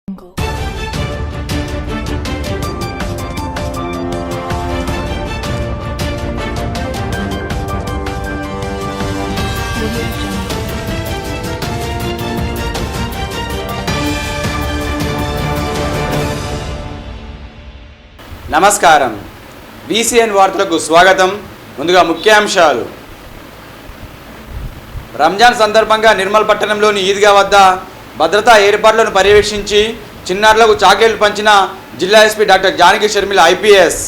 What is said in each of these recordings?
నమస్కారం. బీసీఎన్ వార్తలకు స్వాగతం. ముందుగా ముఖ్యాంశాలు. రంజాన్ సందర్భంగా నిర్మల్ పట్టణంలోని ఈద్గా వద్ద భద్రతా ఏర్పాట్లను పర్యవేక్షించి చిన్నారులకు చాక్లెట్లు పంచిన జిల్లా SP doctor Janaki Sharmila IPS.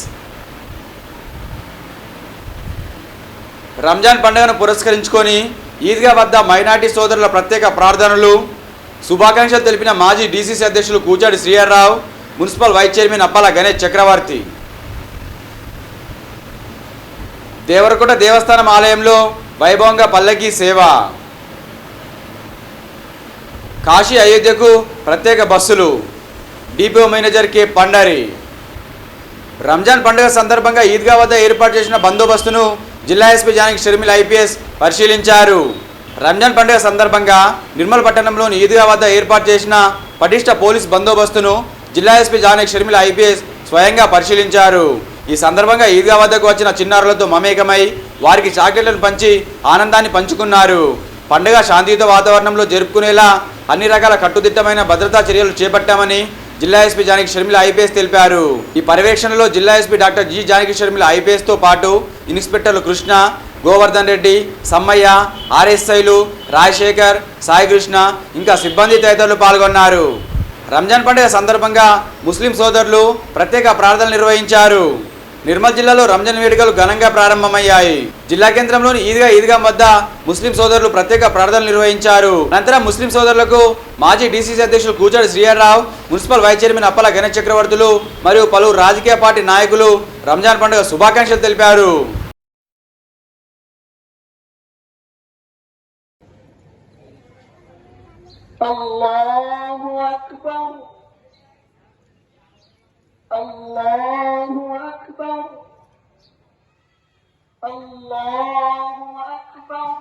Ramzan పండుగను పురస్కరించుకొని ఈద్గా వద్ద మైనార్టీ సోదరుల ప్రత్యేక ప్రార్థనలు, శుభాకాంక్షలు తెలిపిన మాజీ డీసీసీ అధ్యక్షులు కూచాడి శ్రీహర్రావు, మున్సిపల్ వైస్ చైర్మన్ అప్పాల గణేష్ చక్రవర్తి. దేవరకోట దేవస్థానం ఆలయంలో వైభవంగా పల్లకీ సేవ. కాశీ అయోధ్యకు ప్రత్యేక బస్సులు. Depot manager K Pandari. Ramzan పండుగ సందర్భంగా ఈద్గా వద్ద ఏర్పాటు చేసిన బందోబస్తును జిల్లా ఎస్పీ జానకి షర్మిల ఐపీఎస్ పరిశీలించారు. రంజాన్ పండుగ సందర్భంగా నిర్మల్ పట్టణంలోని ఈద్గా వద్ద ఏర్పాటు చేసిన పటిష్ట పోలీస్ బందోబస్తును జిల్లా ఎస్పీ జానకి షర్మిల ఐపీఎస్ స్వయంగా పరిశీలించారు. ఈ సందర్భంగా ఈద్గా వద్దకు వచ్చిన చిన్నారులతో మమేకమై వారికి చాక్లెట్లను పంచి ఆనందాన్ని పంచుకున్నారు. పండుగ శాంతియుత వాతావరణంలో జరుపుకునేలా అన్ని రకాల కట్టుదిట్టమైన భద్రతా చర్యలు చేపట్టామని జిల్లా ఎస్పీ జానకి షర్మిల ఐపీఎస్ తెలిపారు. ఈ పర్యవేక్షణలో జిల్లా SP doctor G Janaki Sharmila ఐపీఎస్తో పాటు ఇన్స్పెక్టర్లు కృష్ణ, గోవర్ధన్ రెడ్డి, సమ్మయ్య, ఆర్ఎస్ఐలు రాజశేఖర్, సాయికృష్ణ ఇంకా సిబ్బంది తదితరులు పాల్గొన్నారు. రంజాన్ పండుగ సందర్భంగా ముస్లిం సోదరులు ప్రత్యేక ప్రార్థనలు నిర్వహించారు. నిర్మల్ జిల్లాలో రంజాన్ వేడుకలు ఘనంగా ప్రారంభమయ్యాయి. జిల్లా కేంద్రంలోని ఈద్గా వద్ద ముస్లిం సోదరులు ప్రత్యేక ప్రార్థనలు నిర్వహించారు. అనంతరం ముస్లిం సోదరులకు మాజీ డీసీసీ అధ్యక్షులు కూచాడి శ్రీహర్రావు, మున్సిపల్ వైస్ చైర్మన్ అప్పాల గణేష్ చక్రవర్తులు మరియు పలువురు రాజకీయ పార్టీ నాయకులు రంజాన్ పండుగ శుభాకాంక్షలు తెలిపారు. అల్లాహు అక్బర్, అల్లాహు అక్బర్, అల్లాహు అక్బర్.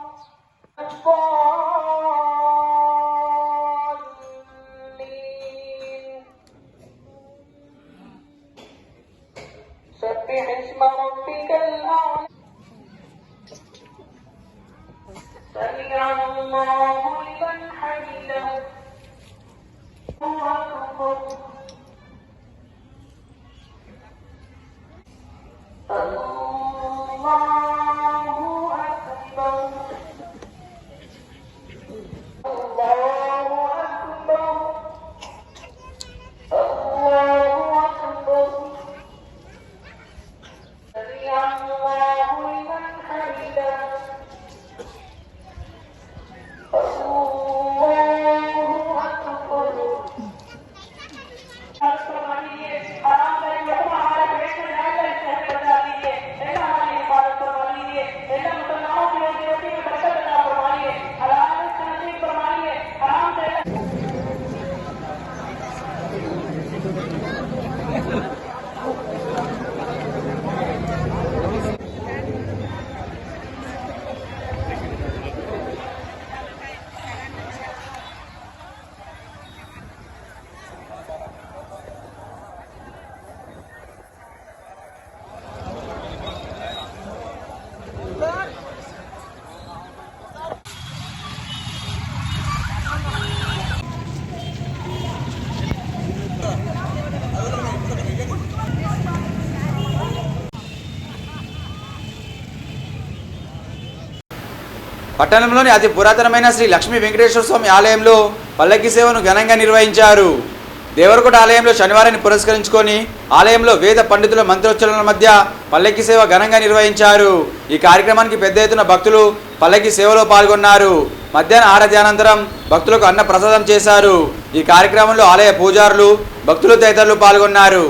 سبح اسم ربك الأعلى. سمع الله لمن حمده. الله أكبر. పట్టణంలోని అతి పురాతనమైన శ్రీ లక్ష్మీ వెంకటేశ్వర స్వామి ఆలయంలో పల్లకీ సేవను ఘనంగా నిర్వహించారు. దేవరకోట ఆలయంలో శనివారాన్ని పురస్కరించుకొని ఆలయంలో వేద పండితుల మంత్రోచ్చరణల మధ్య పల్లకీ సేవ ఘనంగా నిర్వహించారు. ఈ కార్యక్రమానికి పెద్ద ఎత్తున భక్తులు పల్లకీ సేవలో పాల్గొన్నారు. మధ్యాహ్న ఆరాధన అనంతరం భక్తులకు అన్న ప్రసాదం చేశారు. ఈ కార్యక్రమంలో ఆలయ పూజారులు, భక్తులు తదితరులు పాల్గొన్నారు.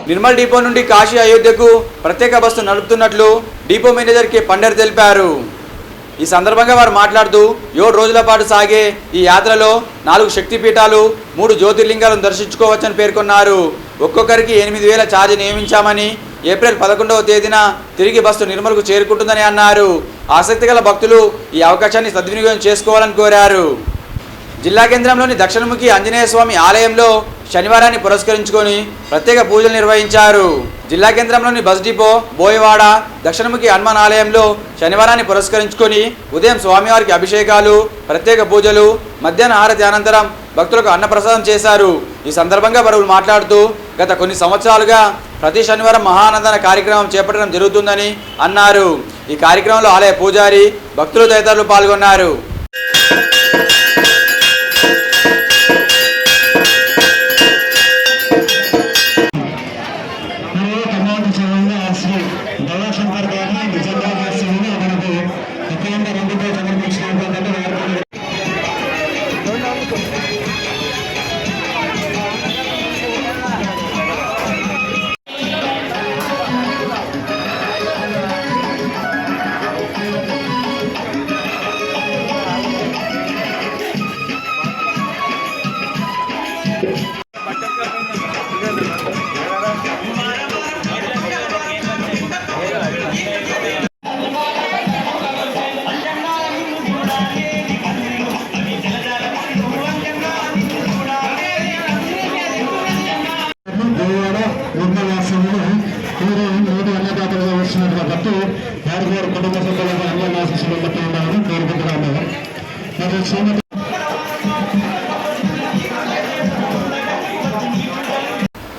నిర్మల్ డిపో నుండి కాశీ అయోధ్యకు ప్రత్యేక బస్సు నడుపుతున్నట్లు డిపో మేనేజర్ కె పండర్ తెలిపారు. ఈ సందర్భంగా వారు మాట్లాడుతూ 7 రోజుల పాటు సాగే ఈ యాత్రలో 4 శక్తిపీఠాలు 3 జ్యోతిర్లింగాలను దర్శించుకోవచ్చని పేర్కొన్నారు. ఒక్కొక్కరికి 8,000 ఛార్జ్ నియమించామని, ఏప్రిల్ 11వ తేదీన తిరిగి బస్సు నిర్మల్కు చేరుకుంటుందని అన్నారు. ఆసక్తి గల భక్తులు ఈ అవకాశాన్ని సద్వినియోగం చేసుకోవాలని కోరారు. జిల్లా కేంద్రంలోని దక్షిణముఖి ఆంజనేయ స్వామి ఆలయంలో శనివారాన్ని పురస్కరించుకొని ప్రత్యేక పూజలు నిర్వహించారు. జిల్లా కేంద్రంలోని బస్ డిపో, బోయవాడ, దక్షిణముఖి హనుమాన్ ఆలయంలో శనివారాన్ని పురస్కరించుకొని ఉదయం స్వామివారికి అభిషేకాలు, ప్రత్యేక పూజలు, మధ్యాహ్న హారతి అనంతరం భక్తులకు అన్నప్రసాదం చేశారు. ఈ సందర్భంగా వారు మాట్లాడుతూ గత కొన్ని సంవత్సరాలుగా ప్రతి శనివారం మహానందన కార్యక్రమం చేపట్టడం జరుగుతుందని అన్నారు. ఈ కార్యక్రమంలో ఆలయ పూజారి, భక్తులు తదితరులు పాల్గొన్నారు.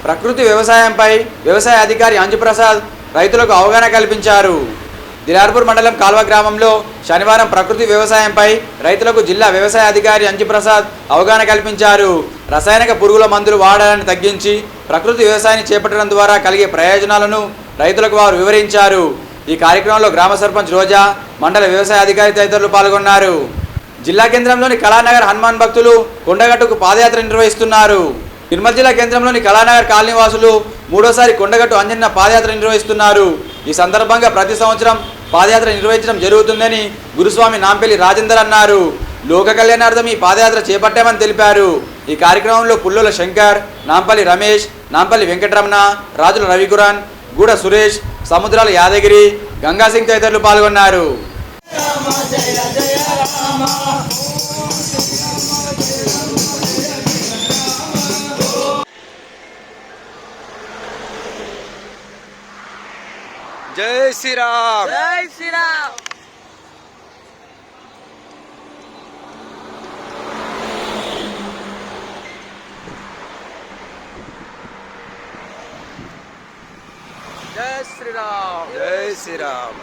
ప్రకృతి వ్యవసాయంపై వ్యవసాయ అధికారి అంజుప్రసాద్ రైతులకు అవగాహన కల్పించారు. దిలార్పూర్ మండలం కాల్వ గ్రామంలో శనివారం ప్రకృతి వ్యవసాయంపై రైతులకు జిల్లా వ్యవసాయ అధికారి అంజుప్రసాద్ అవగాహన కల్పించారు. రసాయనిక పురుగుల మందులు వాడాలని తగ్గించి ప్రకృతి వ్యవసాయాన్ని చేపట్టడం ద్వారా కలిగే ప్రయోజనాలను రైతులకు వారు వివరించారు. ఈ కార్యక్రమంలో గ్రామ సర్పంచ్ రోజా, మండల వ్యవసాయ అధికారి తదితరులు పాల్గొన్నారు. జిల్లా కేంద్రంలోని కళానగర్ హనుమాన్ భక్తులు కొండగట్టుకు పాదయాత్ర నిర్వహిస్తున్నారు. నిర్మల్ జిల్లా కేంద్రంలోని కళానగర్ కాలనీ వాసులు 3వసారి కొండగట్టు అంజన్న పాదయాత్ర నిర్వహిస్తున్నారు. ఈ సందర్భంగా ప్రతి సంవత్సరం పాదయాత్ర నిర్వహించడం జరుగుతుందని గురుస్వామి నాంపల్లి రాజేందర్ అన్నారు. లోక కళ్యాణార్థం ఈ పాదయాత్ర చేపట్టామని తెలిపారు. ఈ కార్యక్రమంలో పుల్లుల శంకర్, నాంపల్లి రమేష్, నాంపల్లి వెంకటరమణ, రాజుల రవికురాన్, గూడ సురేష్, సముద్రాల యాదగిరి, గంగాసింగ్ తదితరులు పాల్గొన్నారు. జై శ్రీరామ్. జై శ్రీరామ్. జై శ్రీరామ్. జై శ్రీరామ్.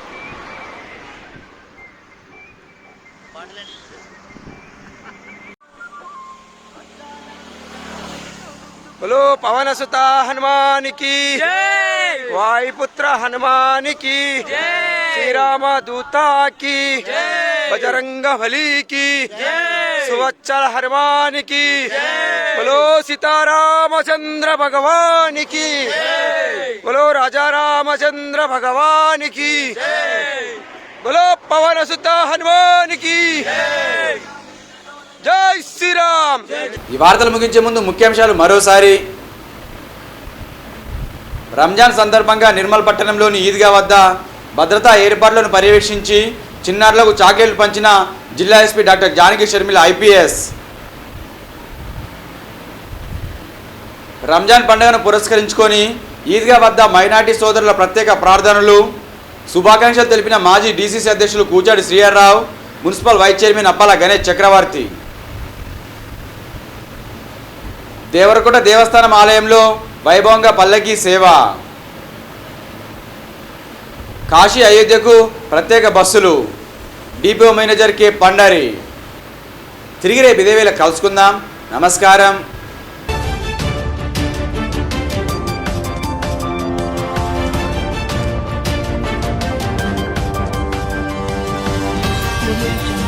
बोलो पवन सुत हनुमान की जय, वायुपुत्र हनुमान की जय, श्री राम दूता की जय, बजरंग बली की जय, सुवच्चल हनुमान की जय। बोलो सीतारामचंद्र भगवान की, बोलो राजा रामचंद्र भगवान की, बोलो पवन सुत हनुमान की, जय श्री राम। ఈ వార్తలు ముగించే ముందు ముఖ్యాంశాలు మరోసారి. రంజాన్ సందర్భంగా నిర్మల్ పట్టణంలోని ఈద్గా వద్ద భద్రతా ఏర్పాట్లను పర్యవేక్షించి చిన్నారులకు చాక్లెట్లు పంచిన జిల్లా SP doctor Janaki Sharmila IPS. Ramzan పండుగను పురస్కరించుకొని ఈద్గా వద్ద మైనార్టీ సోదరుల ప్రత్యేక ప్రార్థనలు, శుభాకాంక్షలు తెలిపిన మాజీ డీసీసీ అధ్యక్షులు కూచాడి శ్రీహర్రావు, మున్సిపల్ వైస్ చైర్మన్ అప్పాల గణేష్ చక్రవర్తి. దేవరకోట దేవస్థానం ఆలయంలో వైభవంగా పల్లకీ సేవ. కాశీ అయోధ్యకు ప్రత్యేక బస్సులు. Depot manager K Pandhari. తిరిగి రేపు ఇదే వేళ కలుసుకుందాం. నమస్కారం. Audio Jungle.